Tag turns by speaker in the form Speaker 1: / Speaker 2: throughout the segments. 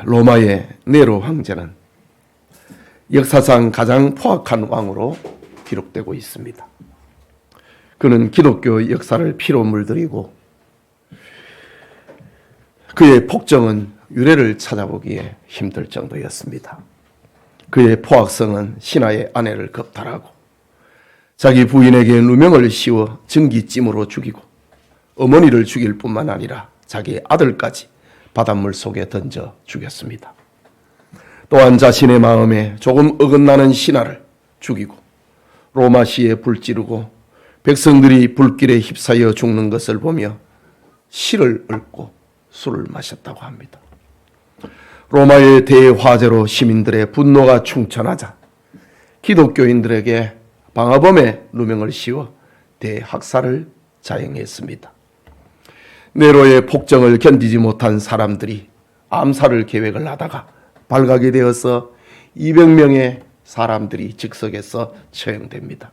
Speaker 1: 로마의 네로 황제는 역사상 가장 포악한 왕으로 기록되고 있습니다. 그는 기독교 역사를 피로 물들이고 그의 폭정은 유래를 찾아보기에 힘들 정도였습니다. 그의 포악성은 신하의 아내를 겁탈하고 자기 부인에게 누명을 씌워 증기찜으로 죽이고 어머니를 죽일 뿐만 아니라 자기 아들까지 바닷물 속에 던져 죽였습니다. 또한 자신의 마음에 조금 어긋나는 신하를 죽이고 로마시에 불 지르고 백성들이 불길에 휩싸여 죽는 것을 보며 실을 읊고 술을 마셨다고 합니다. 로마의 대화재로 시민들의 분노가 충천하자 기독교인들에게 방화범의 누명을 씌워 대학살을 자행했습니다. 네로의 폭정을 견디지 못한 사람들이 암살을 계획을 하다가 발각이 되어서 200명의 사람들이 즉석에서 처형됩니다.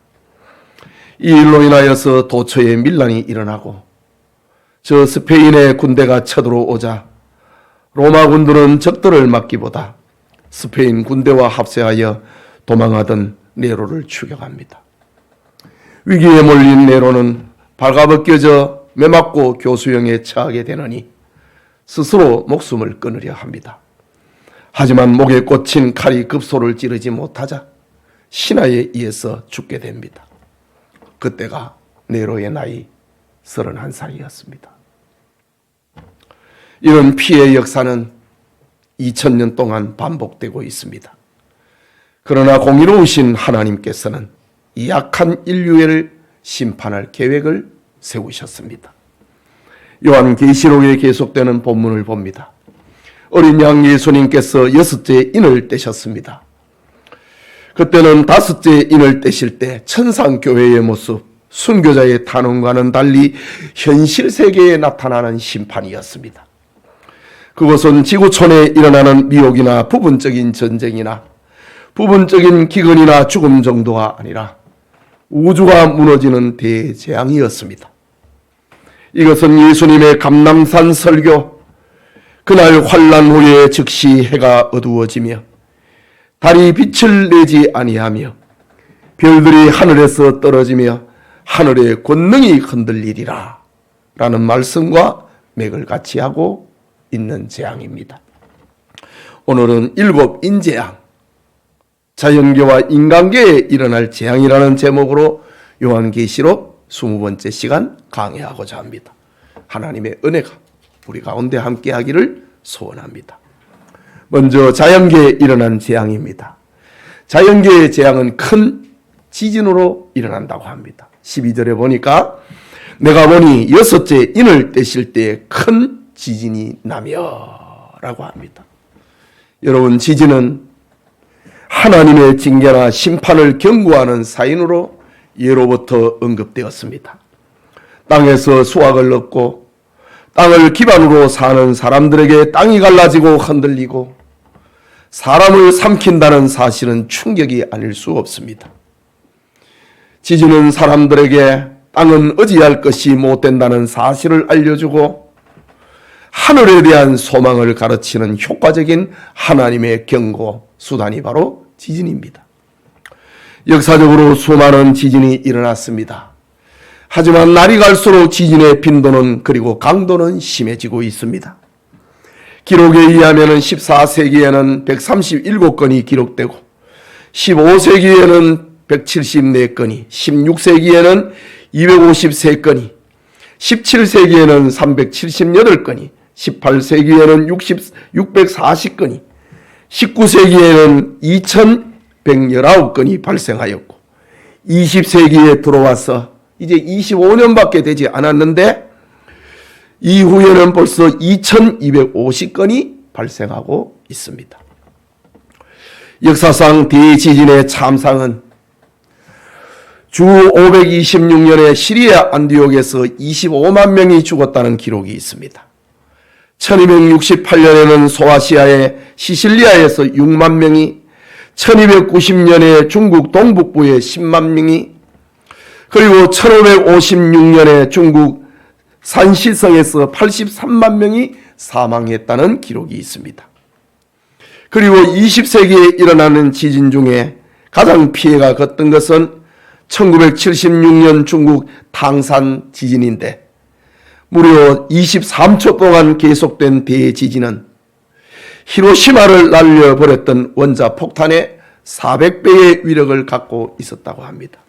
Speaker 1: 이 일로 인하여서 도처에 밀란이 일어나고 저 스페인의 군대가 쳐들어오자 로마 군들은 적들을 막기보다 스페인 군대와 합세하여 도망하던 네로를 추격합니다. 위기에 몰린 네로는 발가벗겨져 매맞고 교수형에 처하게 되느니 스스로 목숨을 끊으려 합니다. 하지만 목에 꽂힌 칼이 급소를 찌르지 못하자 신하에 의해서 죽게 됩니다. 그때가 네로의 나이 31살이었습니다. 이런 피해 역사는 2000년 동안 반복되고 있습니다. 그러나 공의로우신 하나님께서는 이 약한 인류를 심판할 계획을 세우셨습니다. 요한계시록에 계속되는 본문을 봅니다. 어린 양 예수님께서 6째 인을 떼셨습니다. 그때는 5째 인을 떼실 때 천상교회의 모습, 순교자의 탄원과는 달리 현실 세계에 나타나는 심판이었습니다. 그것은 지구촌에 일어나는 미혹이나 부분적인 전쟁이나 부분적인 기근이나 죽음 정도가 아니라 우주가 무너지는 대재앙이었습니다. 이것은 예수님의 감람산 설교, 그날 환난 후에 즉시 해가 어두워지며 달이 빛을 내지 아니하며 별들이 하늘에서 떨어지며 하늘의 권능이 흔들리리라 라는 말씀과 맥을 같이 하고 있는 재앙입니다. 오늘은 7인재앙, 자연계와 인간계에 일어날 재앙이라는 제목으로 요한계시록 20번째 시간 강해하고자 합니다. 하나님의 은혜가 우리 가운데 함께하기를 소원합니다. 먼저 자연계에 일어난 재앙입니다. 자연계의 재앙은 큰 지진으로 일어난다고 합니다. 12절에 보니까 내가 보니 6째 인을 떼실 때 큰 지진이 나며 라고 합니다. 여러분, 지진은 하나님의 징계나 심판을 경고하는 사인으로 예로부터 언급되었습니다. 땅에서 수확을 얻고 땅을 기반으로 사는 사람들에게 땅이 갈라지고 흔들리고 사람을 삼킨다는 사실은 충격이 아닐 수 없습니다. 지진은 사람들에게 땅은 의지할 것이 못 된다는 사실을 알려주고 하늘에 대한 소망을 가르치는 효과적인 하나님의 경고 수단이 바로 지진입니다. 역사적으로 수많은 지진이 일어났습니다. 하지만 날이 갈수록 지진의 빈도는 그리고 강도는 심해지고 있습니다. 기록에 의하면 14세기에는 137건이 기록되고 15세기에는 174건이, 16세기에는 253건이, 17세기에는 378건이, 18세기에는 640건이, 19세기에는 2119건이 발생하였고 20세기에 들어와서 이제 25년밖에 되지 않았는데 이후에는 벌써 2250건이 발생하고 있습니다. 역사상 대지진의 참상은 주 526년에 시리아 안디옥에서 25만 명이 죽었다는 기록이 있습니다. 1268년에는 소아시아의 시실리아에서 6만 명이, 1290년에 중국 동북부에 10만 명이, 그리고 1556년에 중국 산시성에서 83만 명이 사망했다는 기록이 있습니다. 그리고 20세기에 일어나는 지진 중에 가장 피해가 컸던 것은 1976년 중국 탕산 지진인데, 무려 23초 동안 계속된 대지진은 히로시마를 날려버렸던 원자 폭탄의 400배의 위력을 갖고 있었다고 합니다.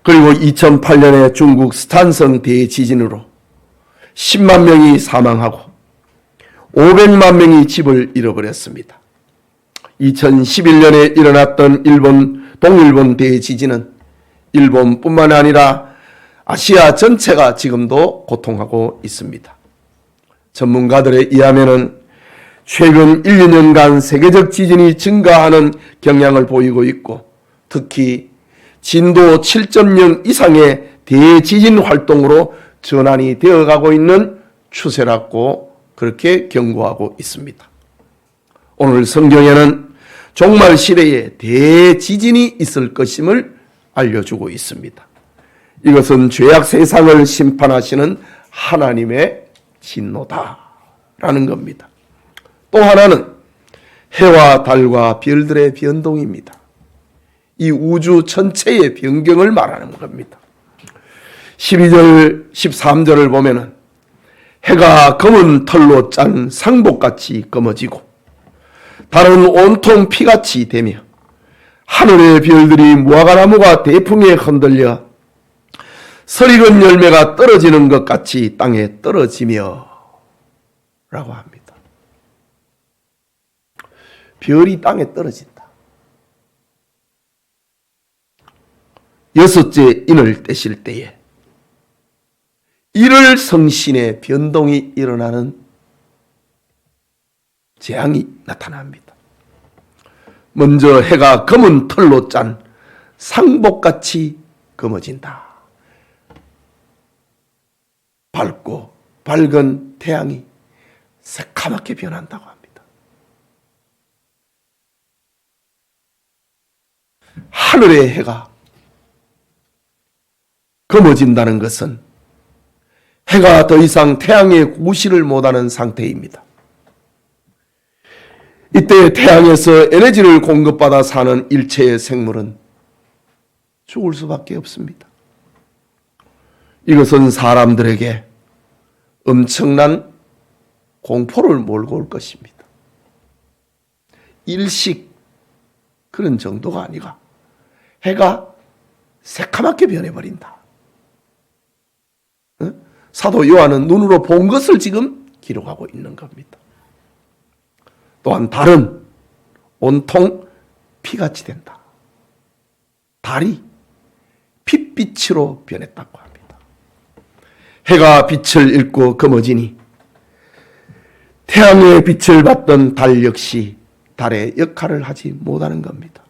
Speaker 1: 그리고 2008년에 중국 스탄성 대지진으로 10만 명이 사망하고 500만 명이 집을 잃어버렸습니다. 2011년에 일어났던 동일본 대지진은 일본뿐만 아니라 아시아 전체가 지금도 고통하고 있습니다. 전문가들에 의하면 최근 1, 2년간 세계적 지진이 증가하는 경향을 보이고 있고, 특히 진도 7.0 이상의 대지진 활동으로 전환이 되어가고 있는 추세라고 그렇게 경고하고 있습니다. 오늘 성경에는 종말 시대에 대지진이 있을 것임을 알려주고 있습니다. 이것은 죄악 세상을 심판하시는 하나님의 진노다라는 겁니다. 또 하나는 해와 달과 별들의 변동입니다. 이 우주 전체의 변경을 말하는 겁니다. 12절, 13절을 보면은 해가 검은 털로 짠 상복같이 검어지고 달은 온통 피같이 되며 하늘의 별들이 무화과나무가 대풍에 흔들려 설익은 열매가 떨어지는 것 같이 땅에 떨어지며 라고 합니다. 별이 땅에 떨어진다. 여섯째 인을 떼실 때에 일월 성신의 변동이 일어나는 재앙이 나타납니다. 먼저 해가 검은 털로 짠 상복같이 검어진다. 밝고 밝은 태양이 새카맣게 변한다고 합니다. 하늘의 해가 검어진다는 것은 해가 더 이상 태양의 구실을 못하는 상태입니다. 이때 태양에서 에너지를 공급받아 사는 일체의 생물은 죽을 수밖에 없습니다. 이것은 사람들에게 엄청난 공포를 몰고 올 것입니다. 일식 그런 정도가 아니라 해가 새카맣게 변해버린다. 사도 요한은 눈으로 본 것을 지금 기록하고 있는 겁니다. 또한 달은 온통 피같이 된다. 달이 핏빛으로 변했다고 합니다. 해가 빛을 잃고 검어지니 태양의 빛을 받던 달 역시 달의 역할을 하지 못하는 겁니다.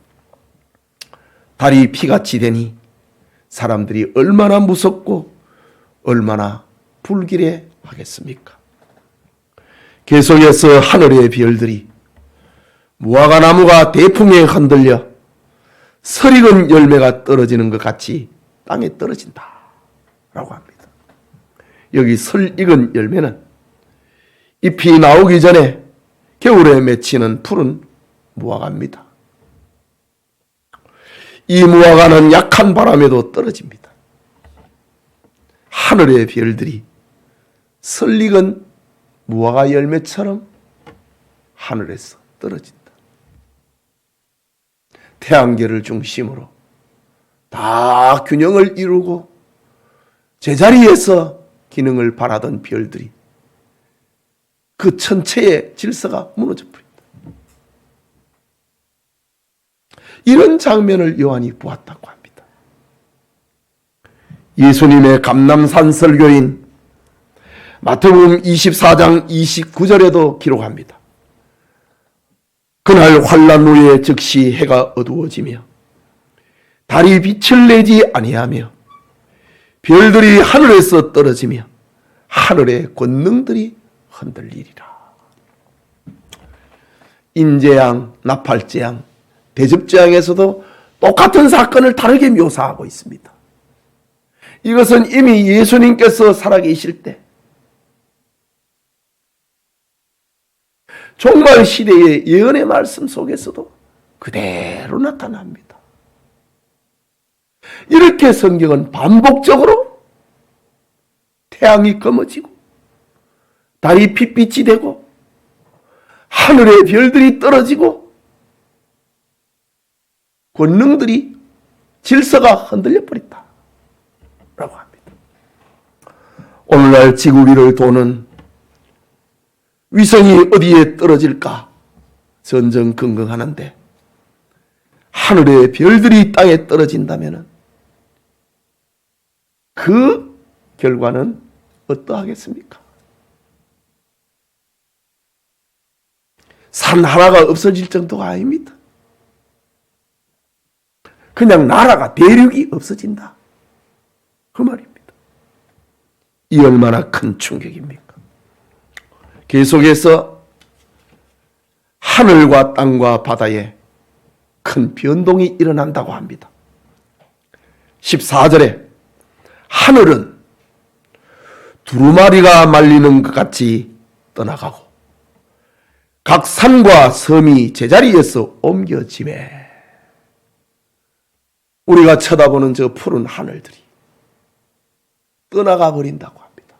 Speaker 1: 달이 피같이 되니 사람들이 얼마나 무섭고 얼마나 불길해하겠습니까? 계속해서 하늘의 별들이 무화과나무가 대풍에 흔들려 설익은 열매가 떨어지는 것 같이 땅에 떨어진다 라고 합니다. 여기 설익은 열매는 잎이 나오기 전에 겨울에 맺히는 푸른 무화과입니다. 이 무화과는 약한 바람에도 떨어집니다. 하늘의 별들이 설익은 무화과 열매처럼 하늘에서 떨어진다. 태양계를 중심으로 다 균형을 이루고 제자리에서 기능을 발하던 별들이 그 전체의 질서가 무너져 버린다. 이런 장면을 요한이 보았다고 합니다. 예수님의 감람산 설교인 마태복음 24장 29절에도 기록합니다. 그날 환난 후에 즉시 해가 어두워지며 달이 빛을 내지 아니하며 별들이 하늘에서 떨어지며 하늘의 권능들이 흔들리리라. 인재양, 나팔재앙, 대접재앙에서도 똑같은 사건을 다르게 묘사하고 있습니다. 이것은 이미 예수님께서 살아계실 때 종말 시대의 예언의 말씀 속에서도 그대로 나타납니다. 이렇게 성경은 반복적으로 태양이 검어지고 달이 핏빛이 되고 하늘의 별들이 떨어지고 권능들이 질서가 흔들려 버렸다 라고 합니다. 오늘날 지구 위를 도는 위성이 어디에 떨어질까 전전긍긍하는데 하늘의 별들이 땅에 떨어진다면 그 결과는 어떠하겠습니까? 산 하나가 없어질 정도가 아닙니다. 그냥 나라가 대륙이 없어진다. 그 말입니다. 이 얼마나 큰 충격입니까? 계속해서 하늘과 땅과 바다에 큰 변동이 일어난다고 합니다. 14절에 하늘은 두루마리가 말리는 것 같이 떠나가고 각 산과 섬이 제자리에서 옮겨지매 우리가 쳐다보는 저 푸른 하늘들이 떠나가 버린다고 합니다.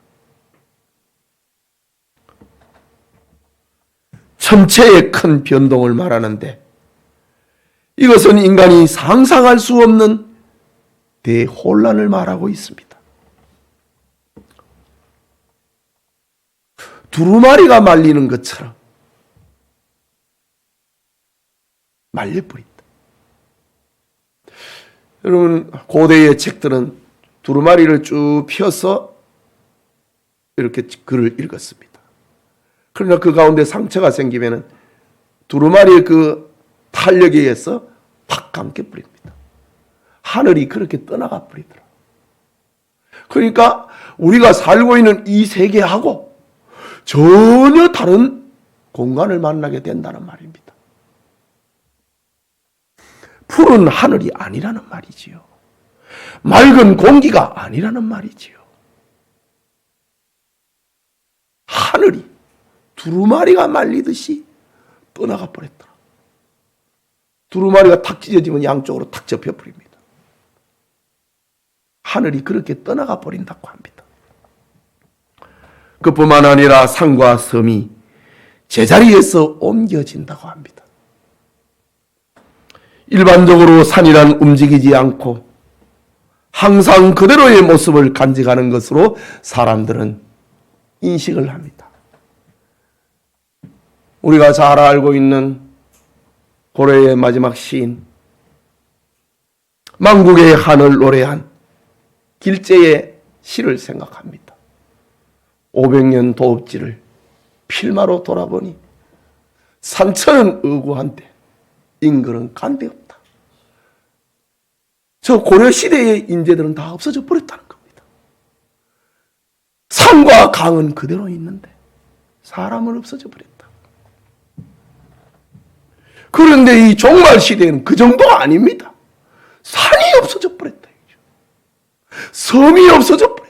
Speaker 1: 천체의 큰 변동을 말하는데 이것은 인간이 상상할 수 없는 대혼란을 말하고 있습니다. 두루마리가 말리는 것처럼 말려버린다. 여러분, 고대의 책들은 두루마리를 쭉 펴서 이렇게 글을 읽었습니다. 그러나 그 가운데 상처가 생기면 두루마리의 그 탄력에 의해서 팍 감겨버립니다. 하늘이 그렇게 떠나가 버리더라. 그러니까 우리가 살고 있는 이 세계하고 전혀 다른 공간을 만나게 된다는 말입니다. 푸른 하늘이 아니라는 말이지요. 맑은 공기가 아니라는 말이지요. 하늘이 두루마리가 말리듯이 떠나가 버렸더라. 두루마리가 탁 찢어지면 양쪽으로 탁 접혀버립니다. 하늘이 그렇게 떠나가 버린다고 합니다. 그뿐만 아니라 산과 섬이 제자리에서 옮겨진다고 합니다. 일반적으로 산이란 움직이지 않고 항상 그대로의 모습을 간직하는 것으로 사람들은 인식을 합니다. 우리가 잘 알고 있는 고려의 마지막 시인 만국의 한을 노래한 길제의 시를 생각합니다. 500년 도읍지를 필마로 돌아보니 산천은 의구한데 인근은 간데없다. 저 고려시대의 인재들은 다 없어져 버렸다는 겁니다. 산과 강은 그대로 있는데 사람은 없어져 버렸다. 그런데 이 종말 시대에는 그 정도가 아닙니다. 산이 없어져 버렸다. 섬이 없어져 버렸다.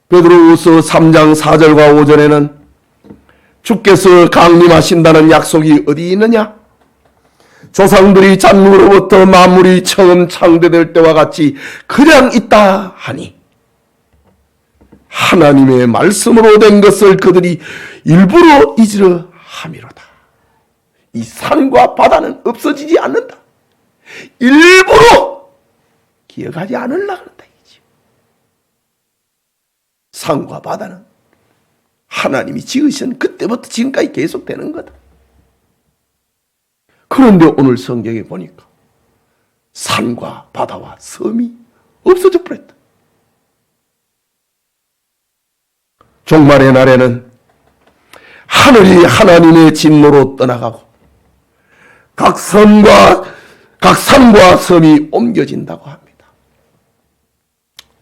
Speaker 1: 베드로후서 3장 4절과 5절에는 주께서 강림하신다는 약속이 어디 있느냐? 조상들이 잔무로부터 만물이 처음 창대될 때와 같이 그냥 있다 하니 하나님의 말씀으로 된 것을 그들이 일부러 잊으려 함이로다. 이 산과 바다는 없어지지 않는다. 일부러 기억하지 않으려고 한다. 산과 바다는 하나님이 지으신 그때부터 지금까지 계속되는 거다. 그런데 오늘 성경에 보니까 산과 바다와 섬이 없어져 버렸다. 종말의 날에는 하늘이 하나님의 진노로 떠나가고 각 산과 섬이 옮겨진다고 합니다.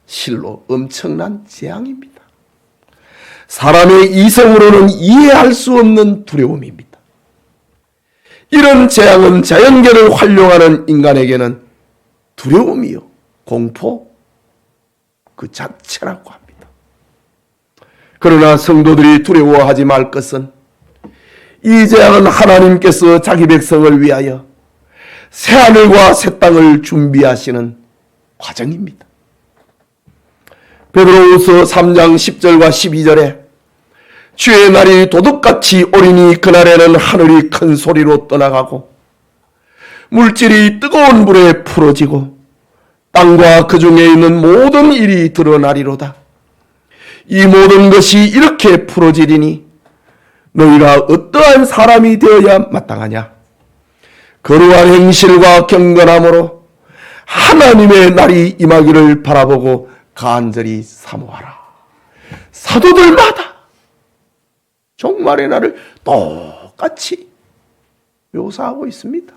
Speaker 1: 실로 엄청난 재앙입니다. 사람의 이성으로는 이해할 수 없는 두려움입니다. 이런 재앙은 자연계를 활용하는 인간에게는 두려움이요, 공포 그 자체라고 합니다. 그러나 성도들이 두려워하지 말 것은 이 재앙은 하나님께서 자기 백성을 위하여 새하늘과 새 땅을 준비하시는 과정입니다. 베드로후서 3장 10절과 12절에 주의 날이 도둑같이 오리니 그날에는 하늘이 큰 소리로 떠나가고 물질이 뜨거운 불에 풀어지고 땅과 그 중에 있는 모든 일이 드러나리로다. 이 모든 것이 이렇게 풀어지리니 너희가 어떠한 사람이 되어야 마땅하냐? 거룩한 행실과 경건함으로 하나님의 날이 임하기를 바라보고 간절히 사모하라. 사도들마다 종말의 날을 똑같이 묘사하고 있습니다.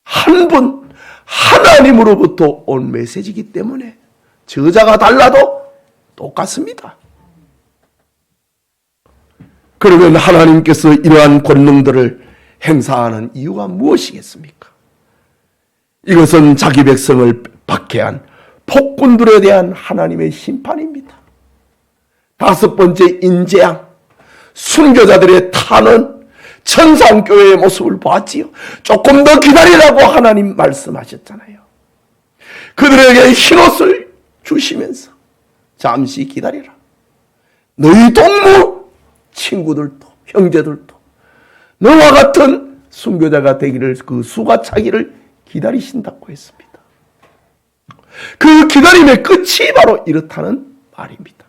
Speaker 1: 한 분 하나님으로부터 온 메시지이기 때문에 저자가 달라도 똑같습니다. 그러면 하나님께서 이러한 권능들을 행사하는 이유가 무엇이겠습니까? 이것은 자기 백성을 박해한 폭군들에 대한 하나님의 심판입니다. 다섯 번째 인재양, 순교자들의 타는 천상교회의 모습을 보았지요. 조금 더 기다리라고 하나님 말씀하셨잖아요. 그들에게 흰옷을 주시면서 잠시 기다리라. 너희 동무 친구들도 형제들도 너와 같은 순교자가 되기를, 그 수가 차기를 기다리신다고 했습니다. 그 기다림의 끝이 바로 이렇다는 말입니다.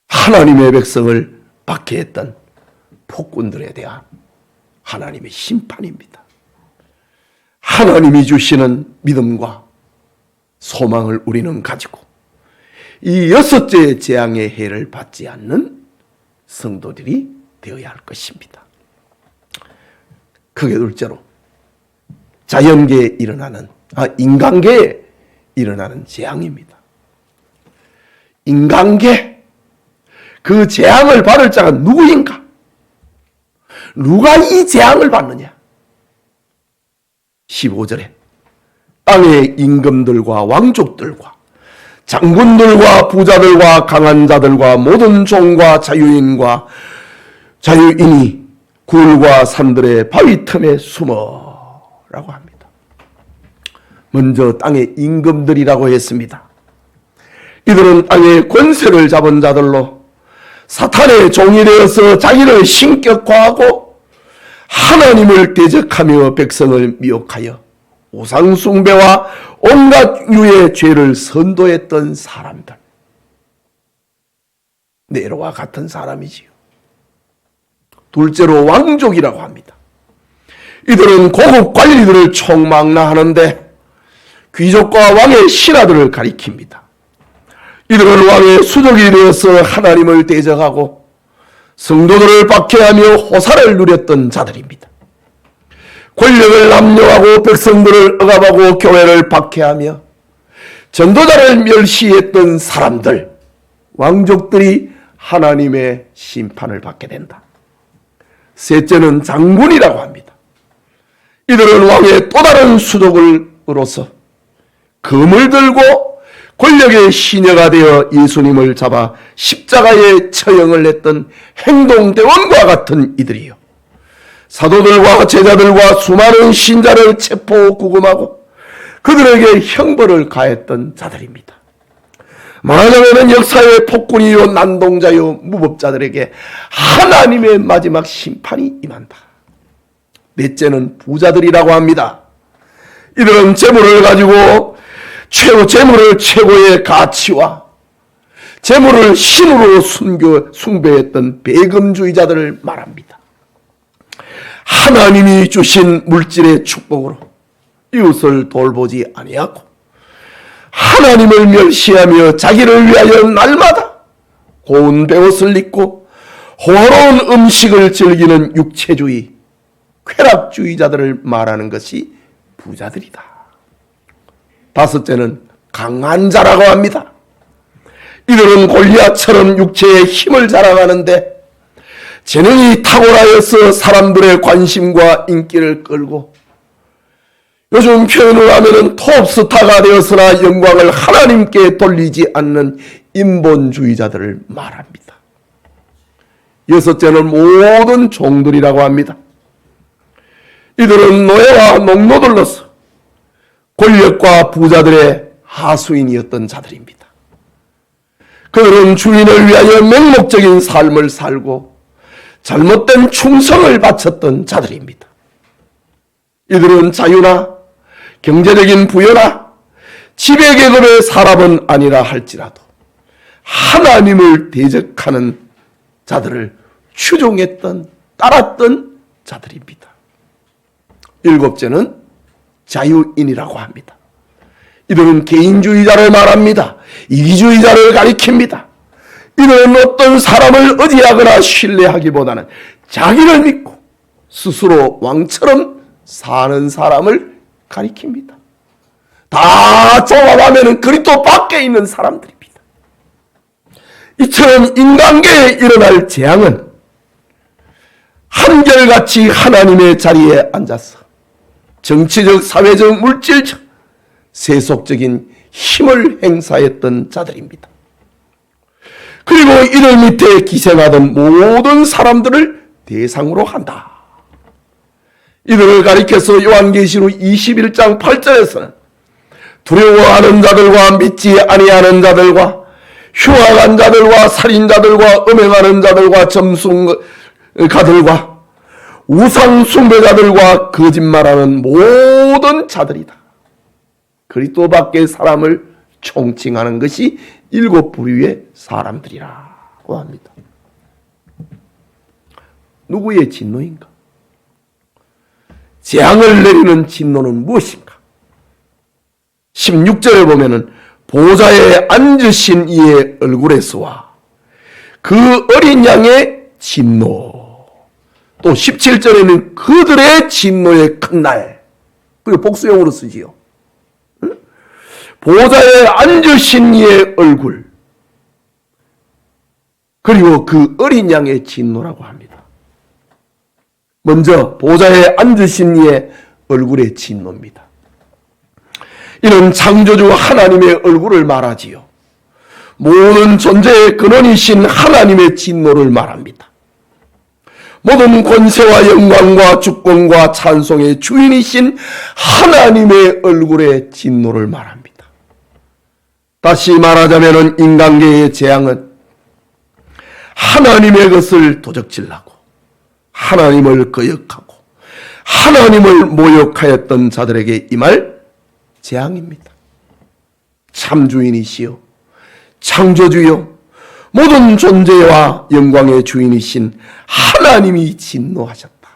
Speaker 1: 하나님의 백성을 박해했던 폭군들에 대한 하나님의 심판입니다. 하나님이 주시는 믿음과 소망을 우리는 가지고 이 여섯째 재앙의 해를 받지 않는 성도들이 되어야 할 것입니다. 크게 둘째로 자연계에 일어나는, 인간계에 일어나는 재앙입니다. 인간계, 그 재앙을 받을 자가 누구인가? 누가 이 재앙을 받느냐? 15절에 땅의 임금들과 왕족들과 장군들과 부자들과 강한 자들과 모든 종과 자유인과 자유인이 굴과 산들의 바위 틈에 숨어라고 합니다. 먼저 땅의 임금들이라고 했습니다. 이들은 땅의 권세를 잡은 자들로 사탄의 종이 되어서 자기를 신격화하고 하나님을 대적하며 백성을 미혹하여 우상 숭배와 온갖 유의 죄를 선도했던 사람들. 네로와 같은 사람이지요. 둘째로 왕족이라고 합니다. 이들은 고급 관리들을 총망라하는데 귀족과 왕의 신하들을 가리킵니다. 이들은 왕의 수족이 되어서 하나님을 대적하고 성도들을 박해하며 호사를 누렸던 자들입니다. 권력을 남용하고 백성들을 억압하고 교회를 박해하며 전도자를 멸시했던 사람들, 왕족들이 하나님의 심판을 받게 된다. 셋째는 장군이라고 합니다. 이들은 왕의 또 다른 수족으로서 금을 들고 권력의 시녀가 되어 예수님을 잡아 십자가에 처형을 했던 행동대원과 같은 이들이요, 사도들과 제자들과 수많은 신자를 체포 구금하고 그들에게 형벌을 가했던 자들입니다. 말하자면 역사의 폭군이요 난동자요 무법자들에게 하나님의 마지막 심판이 임한다. 넷째는 부자들이라고 합니다. 이들은 재물을 가지고 재물을 최고의 가치와 재물을 신으로 숭배했던 배금주의자들을 말합니다. 하나님이 주신 물질의 축복으로 이웃을 돌보지 아니하고 하나님을 멸시하며 자기를 위하여 날마다 고운 베옷을 입고 호화로운 음식을 즐기는 육체주의, 쾌락주의자들을 말하는 것이 부자들이다. 다섯째는 강한 자라고 합니다. 이들은 골리앗처럼 육체의 힘을 자랑하는데 재능이 탁월하여서 사람들의 관심과 인기를 끌고 요즘 표현을 하면은 톱스타가 되었으나 영광을 하나님께 돌리지 않는 인본주의자들을 말합니다. 여섯째는 모든 종들이라고 합니다. 이들은 노예와 농노들로서 권력과 부자들의 하수인이었던 자들입니다. 그들은 주인을 위하여 맹목적인 삶을 살고 잘못된 충성을 바쳤던 자들입니다. 이들은 자유나 경제적인 부여나 지배계급의 사람은 아니라 할지라도 하나님을 대적하는 자들을 추종했던, 따랐던 자들입니다. 일곱째는 자유인이라고 합니다. 이들은 개인주의자를 말합니다. 이기주의자를 가리킵니다. 이들은 어떤 사람을 의지하거나 신뢰하기보다는 자기를 믿고 스스로 왕처럼 사는 사람을 가리킵니다. 다 종합하면 그리스도 밖에 있는 사람들입니다. 이처럼 인간계에 일어날 재앙은 한결같이 하나님의 자리에 앉아서 정치적, 사회적, 물질적, 세속적인 힘을 행사했던 자들입니다. 그리고 이들 밑에 기생하던 모든 사람들을 대상으로 한다. 이들을 가리켜서 요한계시록 21장 8절에서는 두려워하는 자들과 믿지 아니하는 자들과 흉악한 자들과 살인자들과 음행하는 자들과 점술가들과 우상 숭배자들과 거짓말하는 모든 자들이다. 그리스도 밖의 사람을 총칭하는 것이 일곱 부류의 사람들이라고 합니다. 누구의 진노인가? 재앙을 내리는 진노는 무엇인가? 16절에 보면은 보좌에 앉으신 이의 얼굴에서와 그 어린 양의 진노, 또 17절에는 그들의 진노의 큰 날, 그리고 복수형으로 쓰지요. 보좌에 앉으신 이의 얼굴, 그리고 그 어린 양의 진노라고 합니다. 먼저 보좌에 앉으신 이의 얼굴의 진노입니다. 이는 창조주 하나님의 얼굴을 말하지요. 모든 존재의 근원이신 하나님의 진노를 말합니다. 모든 권세와 영광과 주권과 찬송의 주인이신 하나님의 얼굴의 진노를 말합니다. 다시 말하자면 인간계의 재앙은 하나님의 것을 도적질하고 하나님을 거역하고 하나님을 모욕하였던 자들에게 임할 재앙입니다. 참주인이시요 창조주요 모든 존재와 영광의 주인이신 하나님이 진노하셨다.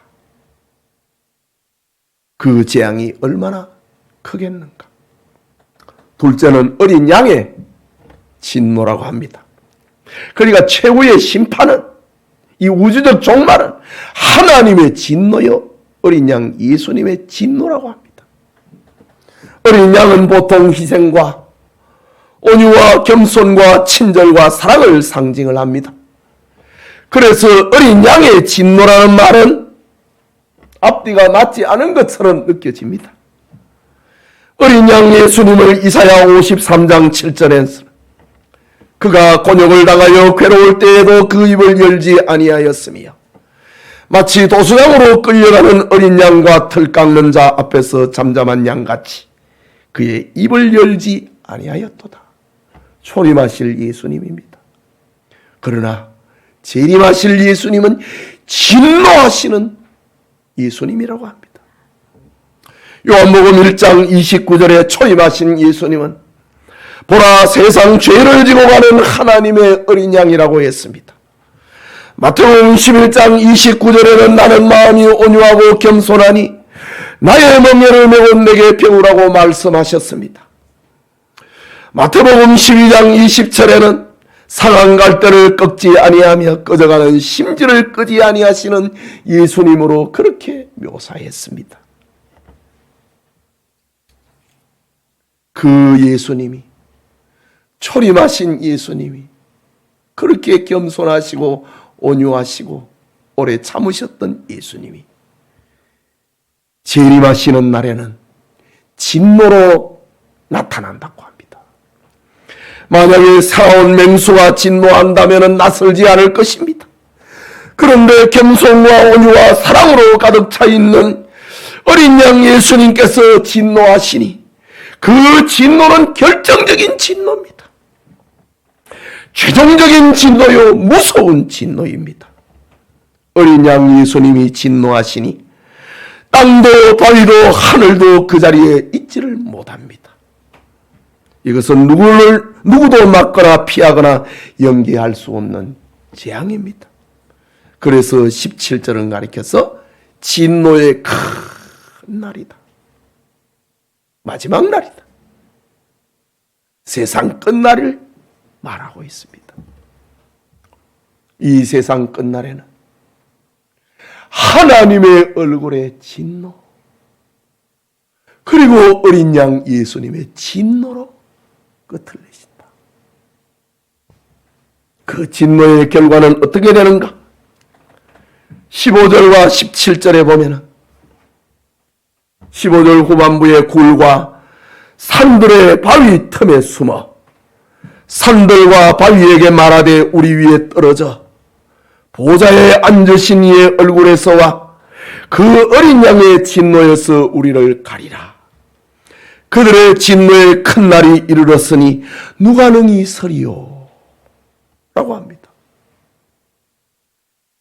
Speaker 1: 그 재앙이 얼마나 크겠는가. 둘째는 어린 양의 진노라고 합니다. 그러니까 최후의 심판은, 이 우주적 종말은 하나님의 진노요 어린 양 예수님의 진노라고 합니다. 어린 양은 보통 희생과 온유와 겸손과 친절과 사랑을 상징을 합니다. 그래서 어린 양의 진노라는 말은 앞뒤가 맞지 않은 것처럼 느껴집니다. 어린 양 예수님을 이사야 53장 7절에서 그가 곤욕을 당하여 괴로울 때에도 그 입을 열지 아니하였으며 마치 도수장으로 끌려가는 어린 양과 털 깎는 자 앞에서 잠잠한 양같이 그의 입을 열지 아니하였도다. 초림하실 예수님입니다. 그러나 재림하실 예수님은 진노하시는 예수님이라고 합니다. 요한복음 1장 29절에 초림하신 예수님은 보라 세상 죄를 지고 가는 하나님의 어린 양이라고 했습니다. 마태복음 11장 29절에는 나는 마음이 온유하고 겸손하니 나의 멍에를 메고 내게 배우라고 말씀하셨습니다. 마태복음 12장 20절에는 상한 갈대를 꺾지 아니하며 꺼져가는 심지를 끄지 아니하시는 예수님으로 그렇게 묘사했습니다. 그 예수님이, 초림하신 예수님이 그렇게 겸손하시고 온유하시고 오래 참으셨던 예수님이 재림하시는 날에는 진노로 나타난다고 합니다. 만약에 살아온 맹수가 진노한다면 낯설지 않을 것입니다. 그런데 겸손과 온유와 사랑으로 가득 차 있는 어린 양 예수님께서 진노하시니 그 진노는 결정적인 진노입니다. 최종적인 진노요, 무서운 진노입니다. 어린 양 예수님이 진노하시니 땅도 바위도 하늘도 그 자리에 있지를 못합니다. 이것은 누구도 막거나 피하거나 연기할 수 없는 재앙입니다. 그래서 17절은 가리켜서 진노의 큰 날이다. 마지막 날이다. 세상 끝날을 말하고 있습니다. 이 세상 끝날에는 하나님의 얼굴의 진노, 그리고 어린 양 예수님의 진노로 끝을 내신다. 그 진노의 결과는 어떻게 되는가? 15절과 17절에 보면은 15절 후반부에 굴과 산들의 바위 틈에 숨어 산들과 바위에게 말하되 우리 위에 떨어져 보좌에 앉으신 이의 얼굴에서와 그 어린 양의 진노에서 우리를 가리라. 그들의 진노의 큰 날이 이르렀으니 누가 능히 서리요? 라고 합니다.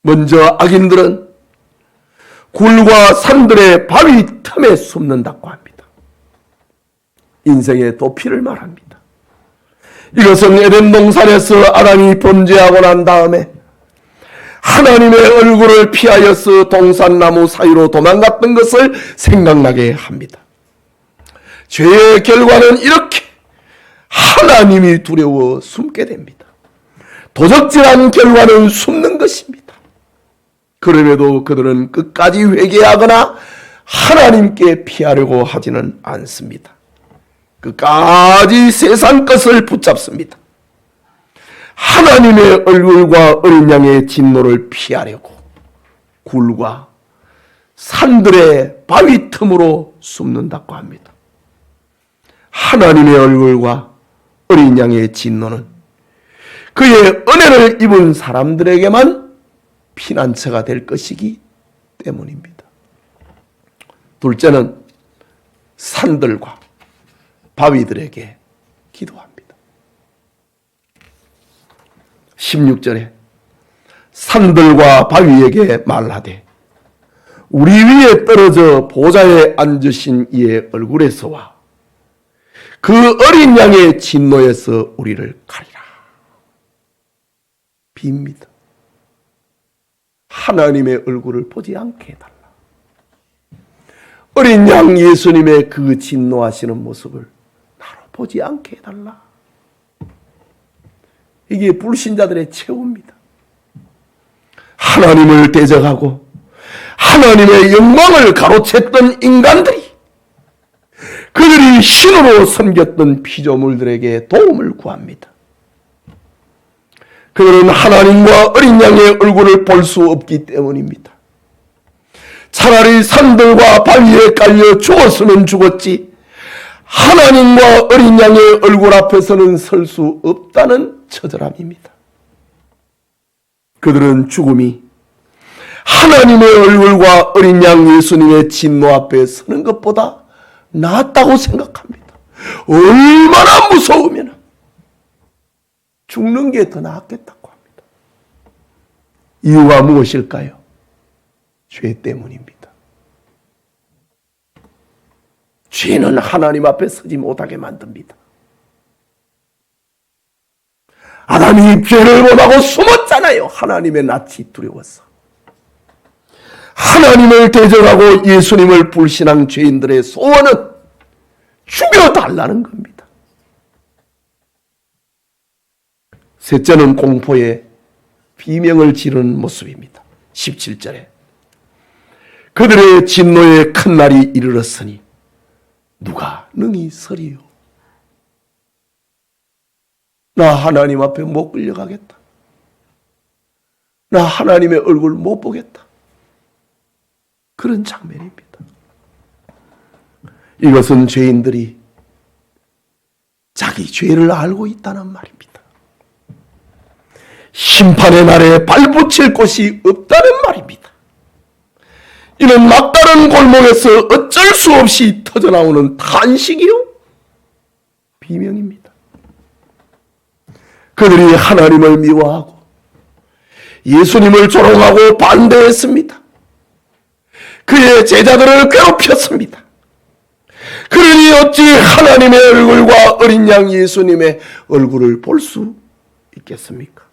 Speaker 1: 먼저 악인들은 굴과 산들의 바위 틈에 숨는다고 합니다. 인생의 도피를 말합니다. 이것은 에덴 동산에서 아담이 범죄하고 난 다음에 하나님의 얼굴을 피하여서 동산나무 사이로 도망갔던 것을 생각나게 합니다. 죄의 결과는 이렇게 하나님이 두려워 숨게 됩니다. 도적질한 결과는 숨는 것입니다. 그럼에도 그들은 끝까지 회개하거나 하나님께 피하려고 하지는 않습니다. 끝까지 세상 것을 붙잡습니다. 하나님의 얼굴과 어린 양의 진노를 피하려고 굴과 산들의 바위 틈으로 숨는다고 합니다. 하나님의 얼굴과 어린 양의 진노는 그의 은혜를 입은 사람들에게만 피난처가 될 것이기 때문입니다. 둘째는 산들과 바위들에게 기도합니다. 16절에 산들과 바위에게 말하되 우리 위에 떨어져 보좌에 앉으신 이의 얼굴에서와 그 어린 양의 진노에서 우리를 가리라. 빕니다. 하나님의 얼굴을 보지 않게 해달라. 어린 양 예수님의 그 진노하시는 모습을 나로 보지 않게 해달라. 이게 불신자들의 최후입니다. 하나님을 대적하고 하나님의 영광을 가로챘던 인간들이 그들이 신으로 섬겼던 피조물들에게 도움을 구합니다. 그들은 하나님과 어린 양의 얼굴을 볼 수 없기 때문입니다. 차라리 산들과 바위에 깔려 죽었으면 죽었지 하나님과 어린 양의 얼굴 앞에서는 설 수 없다는 처절함입니다. 그들은 죽음이 하나님의 얼굴과 어린 양 예수님의 진노 앞에 서는 것보다 낫다고 생각합니다. 얼마나 무서우면 죽는 게 더 낫겠다고 합니다. 이유가 무엇일까요? 죄 때문입니다. 죄는 하나님 앞에 서지 못하게 만듭니다. 아담이 죄를 못하고 숨었잖아요. 하나님의 낯이 두려워서. 하나님을 대적하고 예수님을 불신한 죄인들의 소원은 죽여달라는 겁니다. 셋째는 공포에 비명을 지르는 모습입니다. 17절에 그들의 진노의 큰 날이 이르렀으니 누가 능히 서리요? 나 하나님 앞에 못 끌려가겠다. 나 하나님의 얼굴 못 보겠다. 그런 장면입니다. 이것은 죄인들이 자기 죄를 알고 있다는 말입니다. 심판의 날에 발붙일 곳이 없다는 말입니다. 이는 막다른 골목에서 어쩔 수 없이 터져나오는 탄식이요 비명입니다. 그들이 하나님을 미워하고 예수님을 조롱하고 반대했습니다. 그의 제자들을 괴롭혔습니다. 그러니 어찌 하나님의 얼굴과 어린 양 예수님의 얼굴을 볼 수 있겠습니까?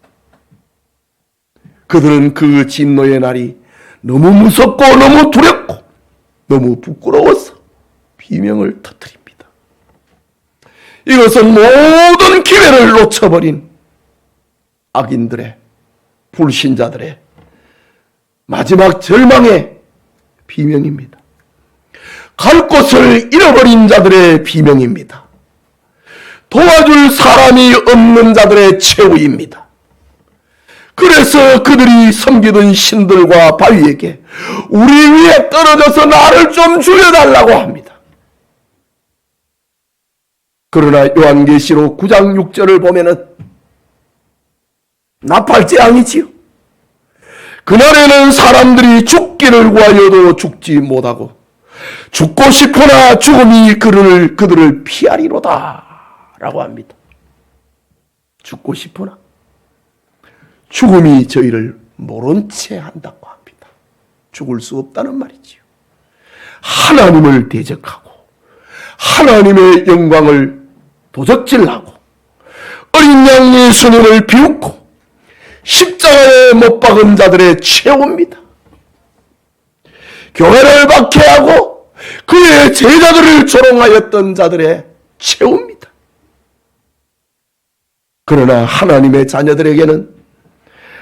Speaker 1: 그들은 그 진노의 날이 너무 무섭고 너무 두렵고 너무 부끄러워서 비명을 터뜨립니다. 이것은 모든 기회를 놓쳐버린 악인들의, 불신자들의 마지막 절망의 비명입니다. 갈 곳을 잃어버린 자들의 비명입니다. 도와줄 사람이 없는 자들의 최후입니다. 그래서 그들이 섬기던 신들과 바위에게 우리 위에 떨어져서 나를 좀 죽여달라고 합니다. 그러나 요한계시록 9장 6절을 보면은 나팔재앙이지요. 그날에는 사람들이 죽기를 구하여도 죽지 못하고 죽고 싶으나 죽음이 그들을 피하리로다 라고 합니다. 죽고 싶으나 죽음이 저희를 모른 채 한다고 합니다. 죽을 수 없다는 말이지요. 하나님을 대적하고 하나님의 영광을 도적질하고 어린 양 예수님을 비웃고 십자가에 못 박은 자들의 최후입니다. 교회를 박해하고 그의 제자들을 조롱하였던 자들의 최후입니다. 그러나 하나님의 자녀들에게는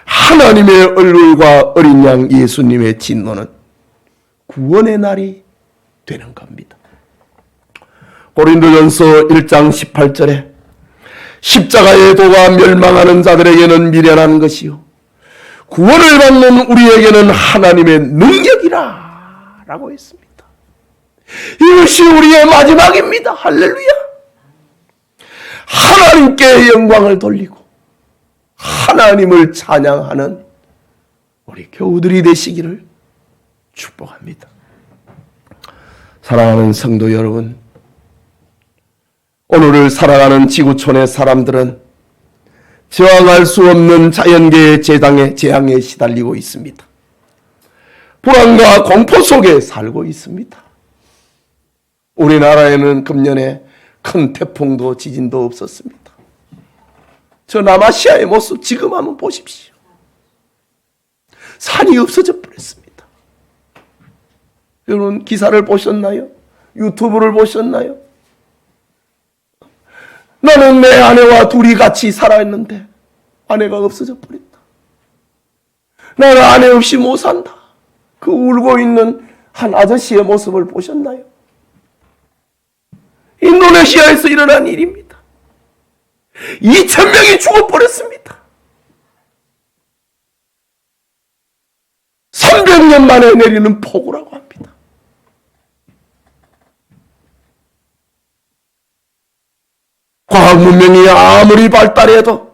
Speaker 1: 하나님의 얼굴과 어린 양 예수님의 진노는 구원의 날이 되는 겁니다. 고린도전서 1장 18절에 십자가의 도가 멸망하는 자들에게는 미련한 것이요 구원을 받는 우리에게는 하나님의 능력이라 라고 했습니다. 이것이 우리의 마지막입니다. 할렐루야. 하나님께 영광을 돌리고 하나님을 찬양하는 우리 교우들이 되시기를 축복합니다. 사랑하는 성도 여러분, 오늘을 살아가는 지구촌의 사람들은 저항할 수 없는 자연계의 재앙에 시달리고 있습니다. 불안과 공포 속에 살고 있습니다. 우리나라에는 금년에 큰 태풍도 지진도 없었습니다. 저 남아시아의 모습 지금 한번 보십시오. 산이 없어져 버렸습니다. 여러분 기사를 보셨나요? 유튜브를 보셨나요? 나는 내 아내와 둘이 같이 살아있는데 아내가 없어져 버렸다. 나는 아내 없이 못 산다. 그 울고 있는 한 아저씨의 모습을 보셨나요? 인도네시아에서 일어난 일입니다. 2,000명이 죽어버렸습니다. 300년 만에 내리는 폭우라고 합니다. 과학 문명이 아무리 발달해도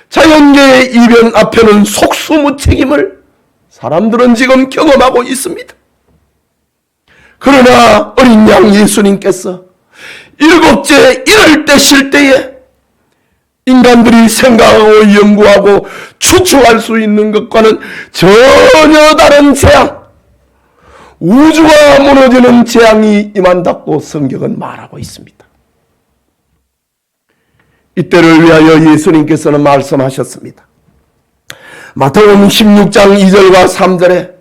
Speaker 1: 자연계의 이변 앞에는 속수무책임을 사람들은 지금 경험하고 있습니다. 그러나 어린 양 예수님께서 일곱째 일을 떼실 때에 인간들이 생각하고 연구하고 추측할 수 있는 것과는 전혀 다른 재앙, 우주가 무너지는 재앙이 임한다고 성경은 말하고 있습니다. 이때를 위하여 예수님께서는 말씀하셨습니다. 마태복음 16장 2절과 3절에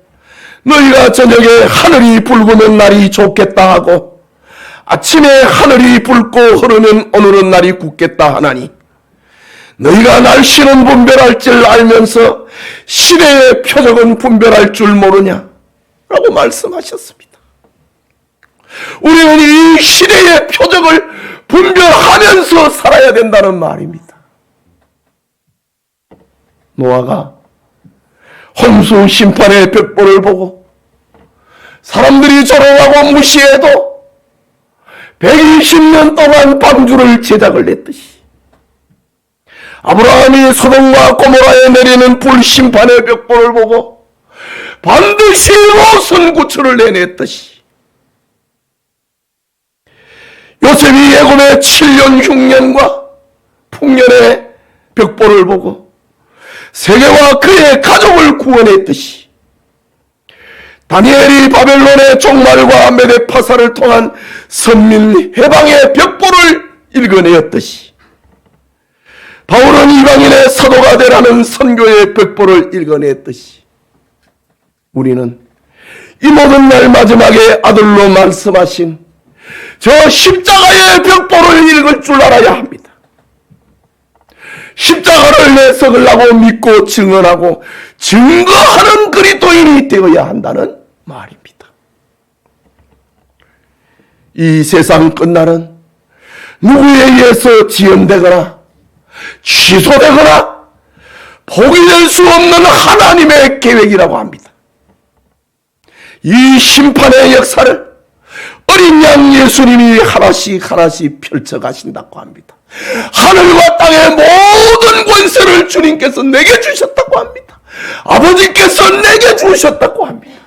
Speaker 1: 너희가 저녁에 하늘이 붉으면 날이 좋겠다 하고 아침에 하늘이 붉고 흐르면 오늘은 날이 굳겠다 하나니 너희가 날씨는 분별할 줄 알면서 시대의 표적은 분별할 줄 모르냐 라고 말씀하셨습니다. 우리는 이 시대의 표적을 분별하면서 살아야 된다는 말입니다. 노아가 홍수 심판의 벽보를 보고 사람들이 조롱하고 무시해도 120년 동안 방주를 제작을 했듯이 아브라함이 소돔과 고모라에 내리는 불심판의 벽보를 보고 반드시 롯은 구출을 내냈듯이 요셉이 애굽의 7년 흉년과 풍년의 벽보를 보고 세계와 그의 가족을 구원했듯이 다니엘이 바벨론의 종말과 메데파사를 통한 선민 해방의 벽보를 읽어내었듯이 바울은 이방인의 사도가 되라는 선교의 벽보를 읽어냈듯이 우리는 이 모든 날 마지막에 아들로 말씀하신 저 십자가의 벽보를 읽을 줄 알아야 합니다. 십자가를 내석으려고 믿고 증언하고 증거하는 그리스도인이 되어야 한다는 말입니다. 이 세상 끝날은 누구에 의해서 지연되거나 취소되거나 포기될 수 없는 하나님의 계획이라고 합니다. 이 심판의 역사를 어린 양 예수님이 하나씩 하나씩 펼쳐가신다고 합니다. 하늘과 땅의 모든 권세를 주님께서 내게 주셨다고 합니다. 아버지께서 내게 주셨다고 합니다.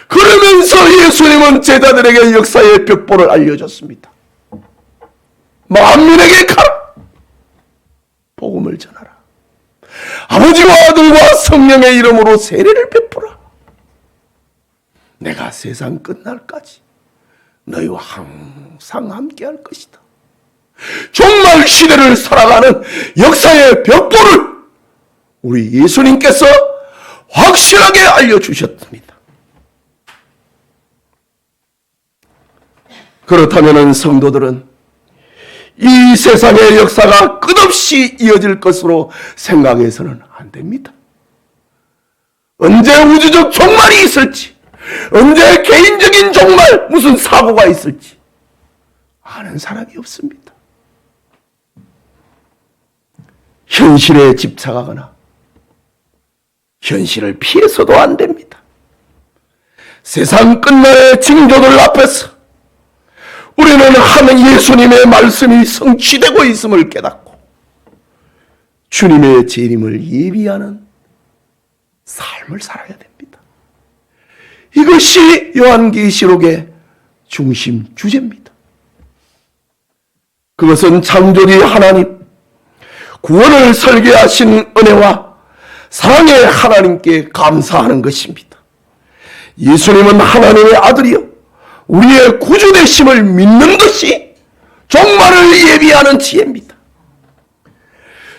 Speaker 1: 그러면서 예수님은 제자들에게 역사의 벽보를 알려줬습니다. 만민에게 가라. 복음을 전하라. 아버지와 아들과 성령의 이름으로 세례를 베푸라. 내가 세상 끝날까지 너희와 항상 함께 할 것이다. 종말 시대를 살아가는 역사의 벽보를 우리 예수님께서 확실하게 알려주셨습니다. 그렇다면 성도들은 이 세상의 역사가 끝없이 이어질 것으로 생각해서는 안 됩니다. 언제 우주적 종말이 있을지, 언제 개인적인 종말, 무슨 사고가 있을지 아는 사람이 없습니다. 현실에 집착하거나 현실을 피해서도 안 됩니다. 세상 끝날의 징조들 앞에서 우리는 하는 예수님의 말씀이 성취되고 있음을 깨닫고 주님의 재림을 예비하는 삶을 살아야 됩니다. 이것이 요한계시록의 중심 주제입니다. 그것은 창조주 하나님, 구원을 설계하신 은혜와 사랑의 하나님께 감사하는 것입니다. 예수님은 하나님의 아들이요 우리의 구주 되심을 믿는 것이 종말을 예비하는 지혜입니다.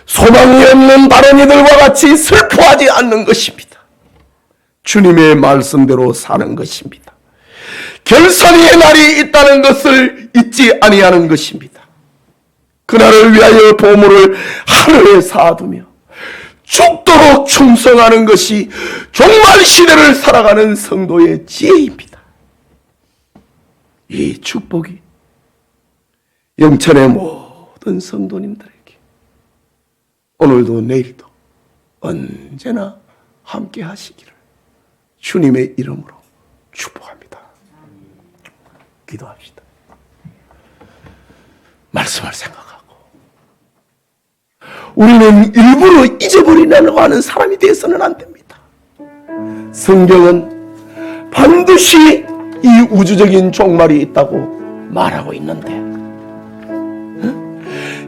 Speaker 1: 소망이 없는 다른 이들과 같이 슬퍼하지 않는 것입니다. 주님의 말씀대로 사는 것입니다. 결산의 날이 있다는 것을 잊지 아니하는 것입니다. 그날을 위하여 보물을 하늘에 쌓아두며 죽도록 충성하는 것이 종말 시대를 살아가는 성도의 지혜입니다. 이 축복이 영천의 모든 성도님들에게 오늘도 내일도 언제나 함께 하시기를 주님의 이름으로 축복합니다. 기도합시다. 말씀을 생각하고 우리는 일부러 잊어버리려고 하는 사람이 되어서는 안 됩니다. 성경은 반드시 이 우주적인 종말이 있다고 말하고 있는데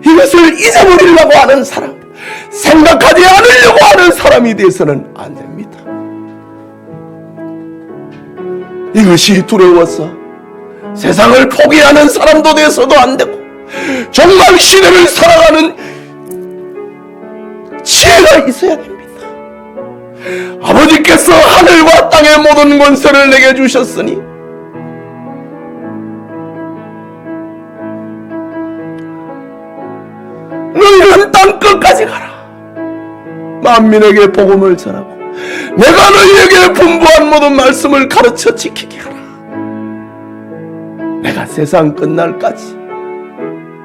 Speaker 1: 이것을 잊어버리려고 하는 사람, 생각하지 않으려고 하는 사람이 되어서는 안 됩니다. 이것이 두려워서 세상을 포기하는 사람도 되어서도 안 되고 종말 시대를 살아가는 지혜가 있어야 됩니다. 아버지께서 하늘과 땅의 모든 권세를 내게 주셨으니 너희는 땅 끝까지 가라. 만민에게 복음을 전하고 내가 너희에게 분부한 모든 말씀을 가르쳐 지키게 하라. 내가 세상 끝날까지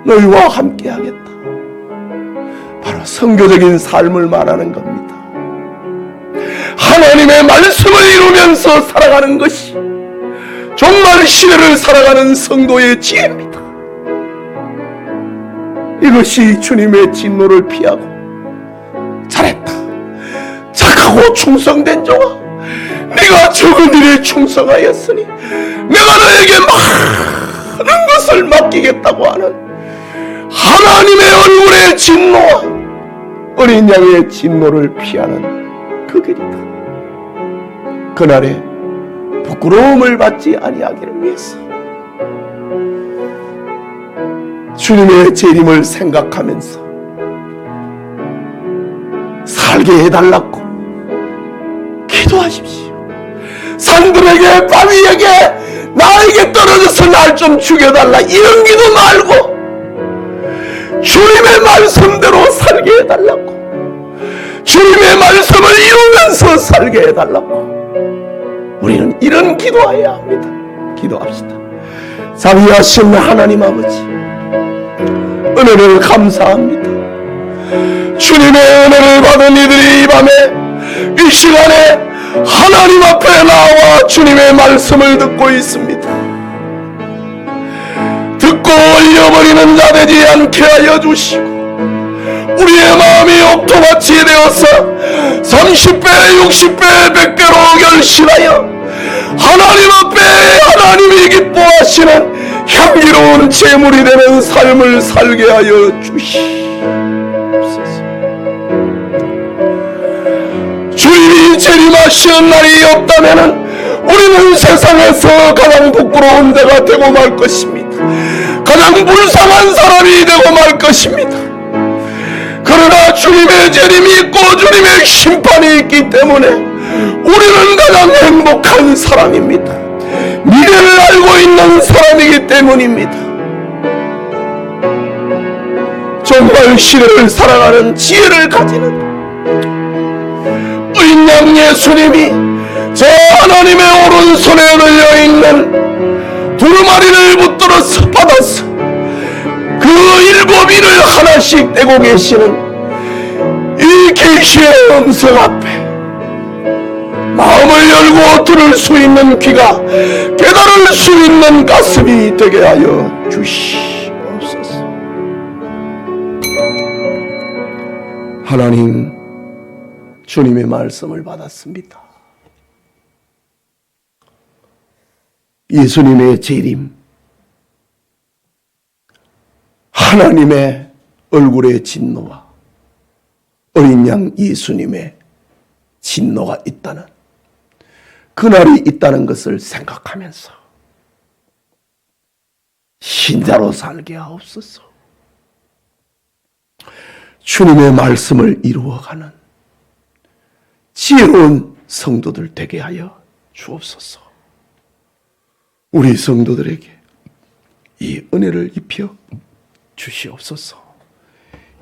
Speaker 1: 너희와 함께 하겠다. 바로 선교적인 삶을 말하는 겁니다. 하나님의 말씀을 이루면서 살아가는 것이 정말 시대를 살아가는 성도의 지혜입니다. 이것이 주님의 진노를 피하고 잘했다, 착하고 충성된 자와, 네가 적은 일에 충성하였으니 내가 너에게 많은 것을 맡기겠다고 하는 하나님의 얼굴의 진노와 어린 양의 진노를 피하는 그 길이다. 그날에 부끄러움을 받지 아니하기를 위해서 주님의 재림을 생각하면서 살게 해달라고 기도하십시오. 산들에게, 바위에게, 나에게 떨어져서 날 좀 죽여달라, 이런 기도 말고 주님의 말씀대로 살게 해달라고, 주님의 말씀을 이루면서 살게 해달라고 우리는 이런 기도해야 합니다. 기도합시다. 자비하신 하나님 아버지, 은혜를 감사합니다. 주님의 은혜를 받은 이들이 이 밤에, 이 시간에 하나님 앞에 나와 주님의 말씀을 듣고 있습니다. 듣고 올려버리는 자 되지 않게 하여 주시고, 우리의 마음이 옥토밭이 되어서 30배, 60배, 100배로 결실하여 하나님 앞에 하나님이 기뻐하시는 향기로운 제물이 되는 삶을 살게 하여 주시옵소서. 주님이 재림하시는 날이 없다면 우리는 세상에서 가장 부끄러운 자가 되고 말 것입니다. 가장 불쌍한 사람이 되고 말 것입니다. 그러나 주님의 재림이 있고 주님의 심판이 있기 때문에 우리는 가장 행복한 사람입니다. 미래를 알고 있는 사람이기 때문입니다. 정말 시대를 살아가는 지혜를 가지는 어린 양 예수님이 저 하나님의 오른손에 걸려있는 두루마리를 붙들어서 받아서 그 7일을 하나씩 떼고 계시는 이 계시의 음성 앞에 마음을 열고 들을 수 있는 귀가, 깨달을 수 있는 가슴이 되게 하여 주시옵소서. 하나님, 주님의 말씀을 받았습니다. 예수님의 재림, 하나님의 얼굴의 진노와 어린 양 예수님의 진노가 있다는, 그날이 있다는 것을 생각하면서 신자로 살게 하옵소서. 주님의 말씀을 이루어가는 지혜로운 성도들 되게 하여 주옵소서. 우리 성도들에게 이 은혜를 입혀 주시옵소서.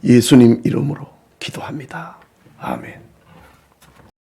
Speaker 1: 예수님 이름으로 기도합니다. 아멘.